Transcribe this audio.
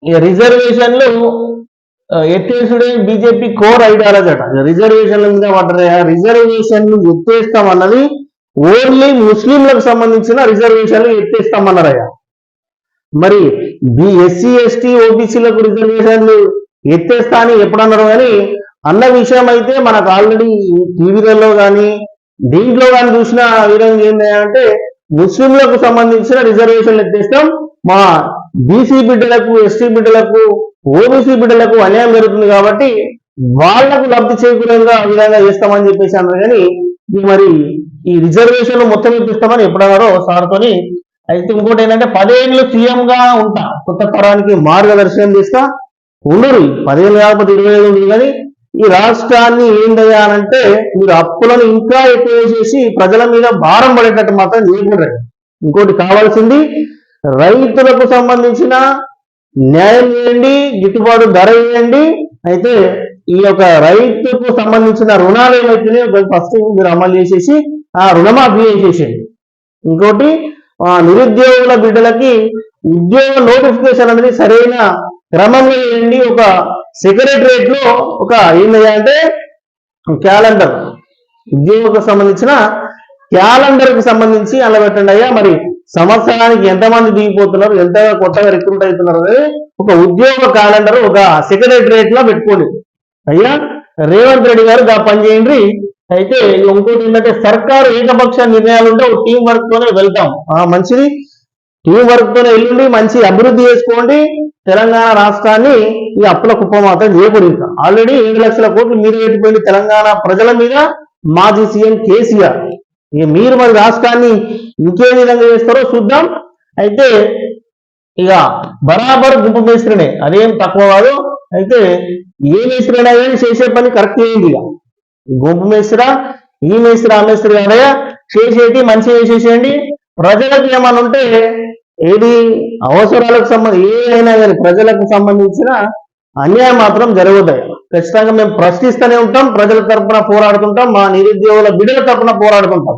ఇక రిజర్వేషన్లు ఎత్తేసుడే BJP core ideology అట. రిజర్వేషన్ల మీద పడ్డారు. రిజర్వేషన్లు ఎత్తేస్తామన్నది ఓన్లీ ముస్లింలకు సంబంధించిన రిజర్వేషన్లు ఎత్తేస్తామన్నారయ్యా. మరి ఎస్సీ ఎస్టీ ఓబీసీలకు రిజర్వేషన్లు ఎత్తేస్తా అని ఎప్పుడన్నారు కానీ అన్న విషయం అయితే మనకు ఆల్రెడీ టీవీలలో కానీ దీంట్లో కానీ చూసిన విధంగా ఏంటంటే ముస్లింలకు సంబంధించిన రిజర్వేషన్లు ఎత్తేస్తాం, మా బీసీ బిడ్డలకు ఎస్టీ బిడ్డలకు ఓబీసీ బిడ్డలకు అన్యాయం జరుగుతుంది కాబట్టి వాళ్లకు లబ్ధి చేకూరంగా విధంగా చేస్తామని చెప్పేసి అన్నారు. కానీ మరి ఈ రిజర్వేషన్లు మొత్తం ఇప్పిస్తామని ఎప్పుడన్నారో సార్తోని. అయితే ఇంకోటి ఏంటంటే 10 ఏళ్ళు సీఎంగా ఉంటా, కొత్త తరానికి మార్గదర్శనం చేస్తా ఉండరు. 10 ఏళ్ళు కాకపోతే 25 ఉంది. కానీ ఈ రాష్ట్రాన్ని ఏం చేయాలంటే మీరు అప్పులను ఇంకా ఎక్కువ చేసి ప్రజల మీద భారం పడేటట్టు మాత్రం చేయకూడదు. ఇంకోటి కావాల్సింది రైతులకు సంబంధించిన న్యాయం చేయండి, గిట్టుబాటు ధర ఇవ్వండి. అయితే ఈ యొక్క రైతుకు సంబంధించిన రుణాలు ఏమైతున్నాయో ఫస్ట్ మీరు అమలు చేసేసి ఆ రుణమాఫీ చేసేసేయండి. ఇంకోటి నిరుద్యోగుల బిడ్డలకి ఉద్యోగ నోటిఫికేషన్ అనేది సరైన క్రమంలో చేయండి. ఒక సెక్రటరేట్ లో ఒక ఏంటంటే క్యాలెండర్, ఉద్యోగకు సంబంధించిన క్యాలెండర్ కి సంబంధించి అలా పెట్టండి అయ్యా. మరి సంవత్సరానికి ఎంతమంది దిగిపోతున్నారు, ఎంతగా కొత్తగా రిక్రూట్ అవుతున్నారు అనేది ఒక ఉద్యోగ క్యాలెండర్ ఒక సెక్రటరేట్ లో పెట్టుకోండి అయ్యా. రేవంత్ రెడ్డి గారు పని చేయండి. అయితే ఇంకోటి ఏంటంటే సర్కారు ఏకపక్ష నిర్ణయాలు ఉంటే ఒక టీం వర్క్ తోనే వెళ్తాం. మంచిది, టీం వర్క్ తోనే వెళ్ళండి, మంచి అభివృద్ధి చేసుకోండి. తెలంగాణ రాష్ట్రాన్ని ఈ అప్పుల కుప్ప మాత్రం చేయకూడదు. ఆల్రెడీ 7 లక్షల కోట్లు మీరు పెట్టిపోయింది తెలంగాణ ప్రజల మీద మాజీ సీఎం కేసీఆర్. ఇక మీరు మరి రాష్ట్రాన్ని ఇంకే విధంగా చేస్తారో చూద్దాం. అయితే ఇక బరాబర్ గుంపు మేస్త్రినే, అదేం తక్కువ కాదు. అయితే ఏ మేస్త్రైనా కానీ చేసే పని కరెక్ట్ చేయండి. ఇక గుంపు మేస్త్రా, ఈ మేస్త్రి ఆ మేస్త్రి కాదయ్యా, చేసేది మంచిగా చేసేసేయండి. ప్రజలకు ఏమన్నా ఉంటే ఏది అవసరాలకు సంబంధించి ఏదైనా కానీ ప్రజలకు సంబంధించిన అన్యాయం మాత్రం జరగదు. ఖచ్చితంగా మేము ప్రశ్నిస్తూనే ఉంటాం, ప్రజల తరఫున పోరాడుతుంటాం, మా నిరుద్యోగుల బిడ్డల తరఫున పోరాడుతుంటాం.